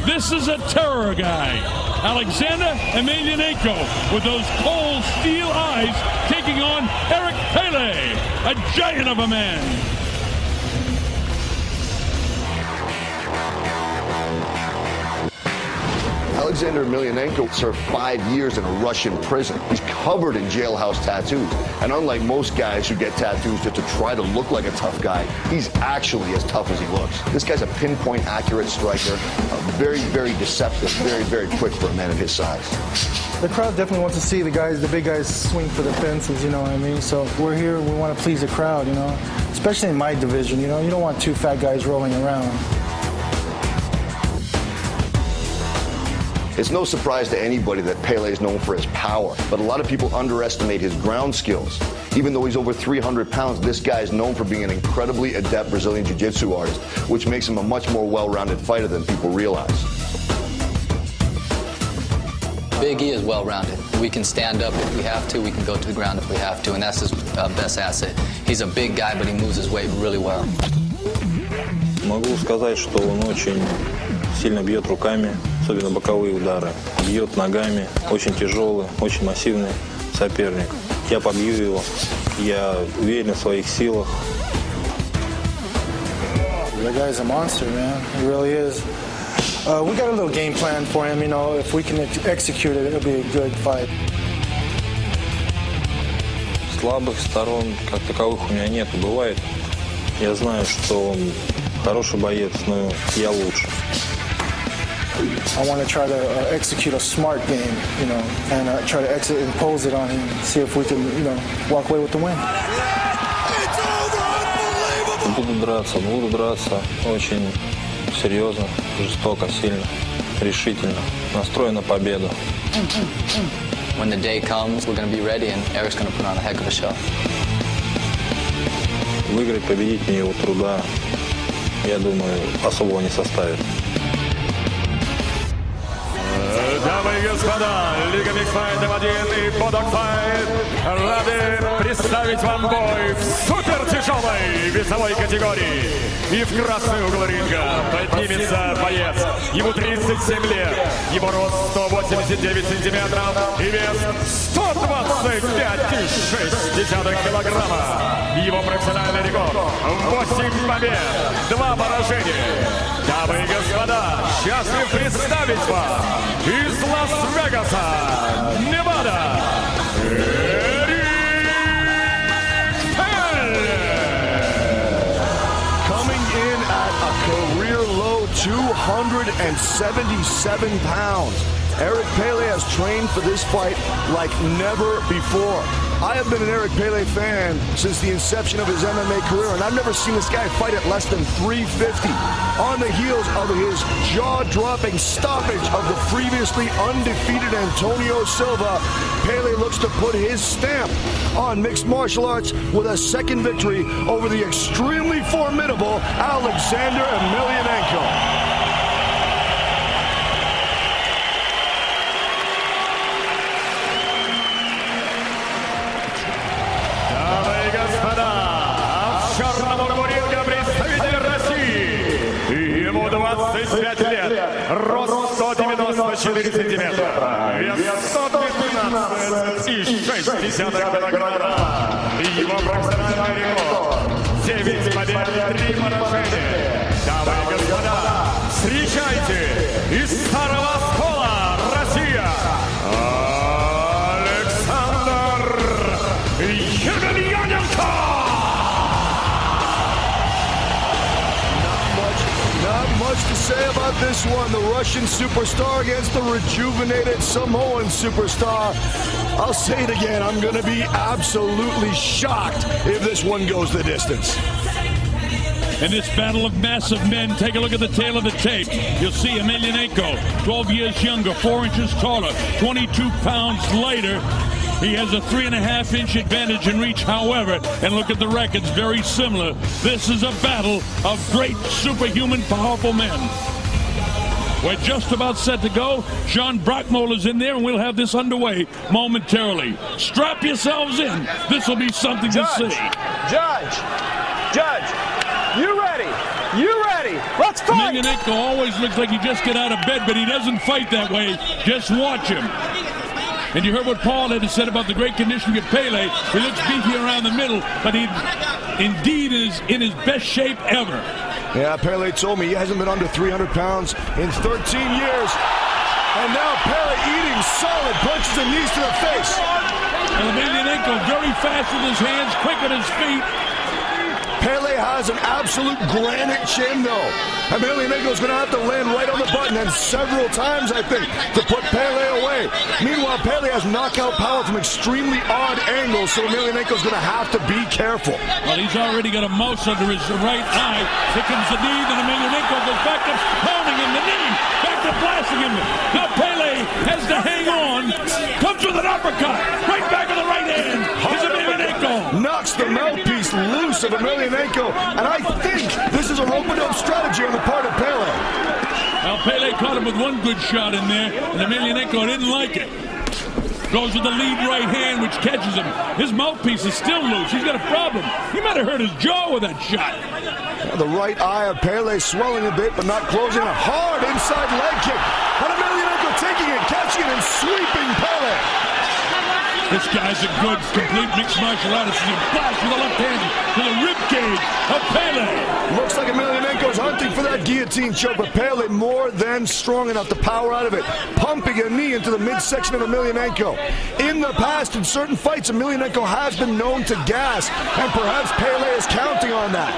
This is a terror guy. Alexander Emelianenko with those cold steel eyes taking on Erika Pele, a giant of a man. Alexander Emelianenko served 5 years in a Russian prison. He's covered in jailhouse tattoos. And unlike most guys who get tattoos just to try to look like a tough guy, he's actually as tough as he looks. This guy's a pinpoint accurate striker, very, very deceptive, very, very quick for a man of his size. The crowd definitely wants to see the big guys swing for the fences, you know what I mean? So we're here, we want to please the crowd, you know, especially in my division, you know, you don't want two fat guys rolling around. It's no surprise to anybody that Pele is known for his power, but a lot of people underestimate his ground skills. Even though he's over 300 pounds, this guy is known for being an incredibly adept Brazilian Jiu-Jitsu artist, which makes him a much more well-rounded fighter than people realize. Big E is well-rounded. We can stand up if we have to, we can go to the ground if we have to, and that's his best asset. He's a big guy, but he moves his weight really well. Могу сказать, что он очень сильно бьет руками, особенно боковые удары. Бьет ногами, очень тяжелый, очень массивный соперник. Я побью его, я уверен в своих силах. That guy's a monster, man. He really is. We got a little game plan for him, you know. If we can execute it, it'll be a good fight. Слабых сторон как таковых у меня нету. Бывает, я знаю, что он хороший боец, но я лучше. I want to try to execute a smart game, you know, and try to impose it on him, see if we can, you know, walk away with the win. Буду драться очень серьезно, жестоко, сильно, решительно, настроен на победу. When the day comes, we're going to be ready, and Eric's going to put on a heck of a show. Выиграть, победить мне его труда, я думаю, особого не составит. Дамы и господа, Лига Миксфайтов 1 и Бодокфайт рады представить вам бой в супертяжелой весовой категории. И в красный угол ринга поднимется боец. Ему 37 лет, его рост 189 сантиметров и вес 125,6 килограмма. Его профессиональный рекорд 8 побед, 2 поражения. Дамы и господа, счастлив представить вам из Лас-Вегаса, Невада, Эрика Пеле. Coming in at a career-low 277 pounds, Erika Pele has trained for this fight like never before. I have been an Erika Pele fan since the inception of his MMA career, and I've never seen this guy fight at less than 350. On the heels of his jaw-dropping stoppage of the previously undefeated Antonio Silva, Pele looks to put his stamp on mixed martial arts with a second victory over the extremely formidable Alexander Emelianenko. Ему 25 лет, рост 194 сантиметра, вес 115,6 килограмма. Его профессиональный рекорд 9 побед, 3 поражения. Дамы и господа, встречайте из Старого Оскола, Россия, Александр Емельяненко. Not much to say about this one. The Russian superstar against the rejuvenated Samoan superstar. I'll say it again. I'm going to be absolutely shocked if this one goes the distance. In this battle of massive men, take a look at the tail of the tape. You'll see Emelianenko, 12 years younger, 4 inches taller, 22 pounds lighter. He has a 3.5-inch advantage in reach, however, and look at the records, very similar. This is a battle of great, superhuman, powerful men. We're just about set to go. Sean Brockmoller's in there, and we'll have this underway momentarily. Strap yourselves in. This will be something to see. Judge, you ready? You ready? Let's fight! Emelianenko always looks like he just got out of bed, but he doesn't fight that way. Just watch him. And you heard what Paul had said about the great conditioning of Pele. He looks beefy around the middle, but he indeed is in his best shape ever. Yeah, Pele told me he hasn't been under 300 pounds in 13 years. And now Pele eating solid punches and knees to the face. And Emelianenko very fast with his hands, quick on his feet. Pele has an absolute granite chin, though. Emelianenko is going to have to land right on the button, and several times, I think, to put Pele away. Meanwhile, Pele has knockout power from extremely odd angles, so Emelianenko is going to have to be careful. Well, he's already got a mouse under his right eye. Here comes the knee, then Emelianenko goes back to pounding him, the knee, back to blasting him. Now Pele has to hang on. Comes with an uppercut, right back of the right hand. Here's Emelianenko. Knocks the mouthpiece loose of Emelianenko, and I think this is a rope-a-dope strategy on the part of Pele. Now Pele caught him with one good shot in there, and Emelianenko didn't like it. Goes with the lead right hand, which catches him. His mouthpiece is still loose. He's got a problem. He might have hurt his jaw with that shot. The right eye of Pele swelling a bit, but not closing. A hard inside leg kick. And Emelianenko taking it, catching it, and sweeping Pele. This guy's a good, complete mixed martial artist. He flashes with the left hand to the rib cage of Pele. Looks like Emelianenko's hunting for that guillotine choke, but Pele more than strong enough to power out of it, pumping a knee into the midsection of Emelianenko. In the past, in certain fights, Emelianenko has been known to gas, and perhaps Pele is counting on that.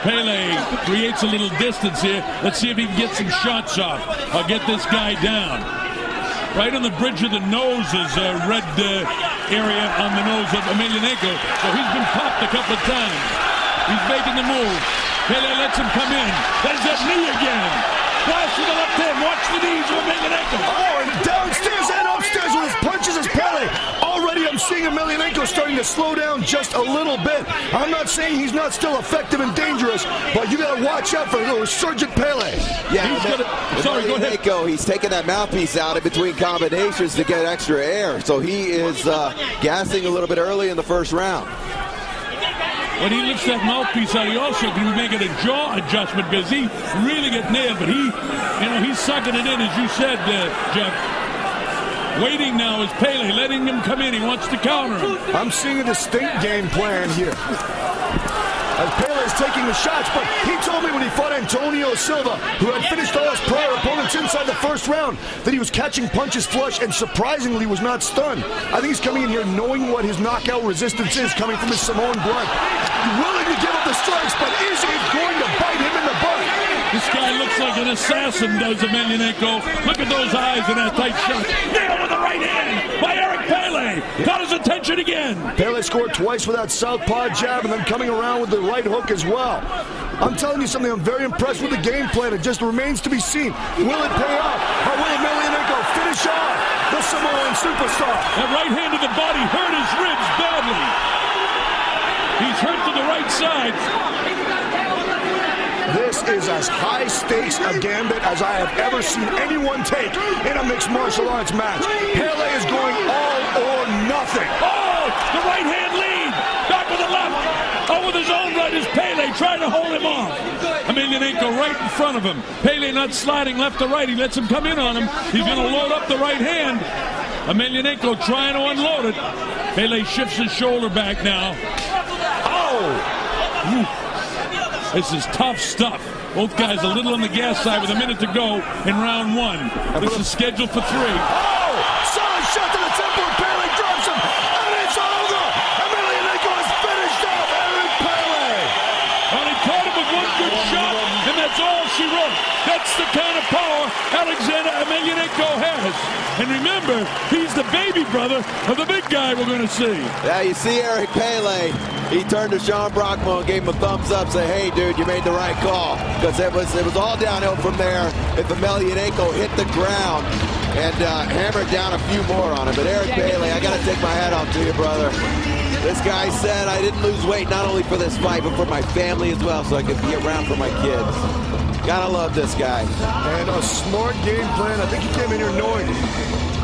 Pele creates a little distance here. Let's see if he can get some shots off. I'll get this guy down. Right on the bridge of the nose is a red area on the nose of Emelianenko. So he's been popped a couple of times. He's making the move. Pele lets him come in. There's that knee again. Flash with the left hand. Watch the knees of Emelianenko. Oh, and downstairs and upstairs with his punches is Pele. Already I'm seeing Emelianenko starting to slow down just a little bit. I'm not saying he's not still effective and dangerous, but you got to watch out for the resurgent Pele. Yeah, sorry, go ahead. He's taking that mouthpiece out in between combinations to get extra air. So he is gassing a little bit early in the first round. When he lifts that mouthpiece out, he also can be making a jaw adjustment because he really get nailed. But he's sucking it in, as you said, Jeff. Waiting now is Pele, letting him come in. He wants to counter him. I'm seeing a distinct game plan here. As Pele is taking the shots, but he told me when he fought Antonio Silva, who had finished all his prior opponents inside the first round, that he was catching punches flush and surprisingly was not stunned. I think he's coming in here knowing what his knockout resistance is coming from his Samoan blood. Willing to give up the strikes, but is it going to bite him in the butt? This guy looks like an assassin, does Emelianenko. Look at those eyes in that tight shot. Nailed with the right hand by Eric Pele. Got his attention again. Pele scored twice with that southpaw jab and then coming around with the right hook as well. I'm telling you something, I'm very impressed with the game plan. It just remains to be seen. Will it pay off? Or will Emelianenko finish off the Samoan superstar? That right hand to the body hurt his ribs badly. He's hurt to the right side. This is as high stakes a gambit as I have ever seen anyone take in a mixed martial arts match. Pele is going all or nothing. Oh, the right hand lead. Back with the left. Oh, with his own right is Pele trying to hold him off. Emelianenko right in front of him. Pele not sliding left to right. He lets him come in on him. He's going to load up the right hand. Emelianenko trying to unload it. Pele shifts his shoulder back now. Oh! Ooh. This is tough stuff. Both guys a little on the gas side with a minute to go in round one. This is scheduled for 3. Oh! Solid shot to the temple. Pele drops him. And it's over. Emelianenko has finished off Eric Pele. Well, he caught him with one good shot, and that's all she wrote. That's the kind of power Alexander Emelianenko has. And remember, he's the baby brother of the big guy we're going to see. Yeah, you see Eric Pele. He turned to Sean Brockman and gave him a thumbs up, say, hey, dude, you made the right call. Because it was all downhill from there if Emelianenko hit the ground and hammered down a few more on him. But Eric Pele, I got to take my hat off to you, brother. This guy said I didn't lose weight not only for this fight, but for my family as well, so I could be around for my kids. Gotta love this guy. And a smart game plan. I think he came in here knowing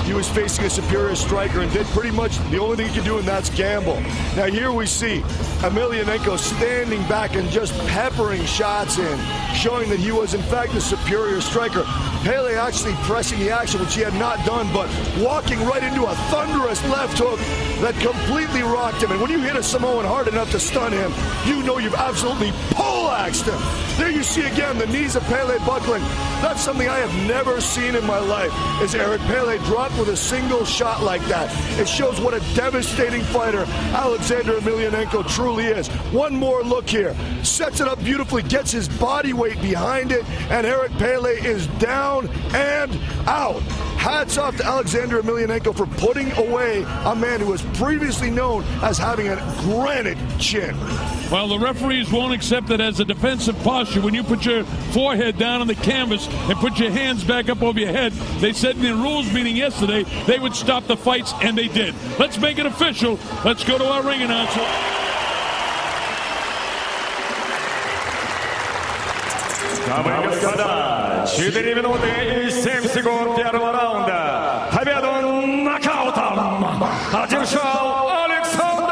he was facing a superior striker and did pretty much the only thing he could do, and that's gamble. Now here we see Emelianenko standing back and just peppering shots in, showing that he was in fact the superior striker. Pele actually pressing the action, which he had not done, but walking right into a thunderous left hook that completely rocked him. And when you hit a Samoan hard enough to stun him, you know you've absolutely poleaxed him. There you see again the knees of Pele buckling. That's something I have never seen in my life, is Eric Pele dropped with a single shot like that. It shows what a devastating fighter Alexander Emelianenko truly is. One more look here. Sets it up beautifully, gets his body weight behind it, and Eric Pele is down and out. Hats off to Alexander Emelianenko for putting away a man who was previously known as having a granite chin. Well, the referees won't accept it as a defensive posture. When you put your forehead down on the canvas and put your hands back up over your head, they said in the rules meeting yesterday they would stop the fights, and they did. Let's make it official. Let's go to our ring announcer. Дамы и господа, 4 минуты и 7 секунд первого раунда. Победу нокаутом одержал Александр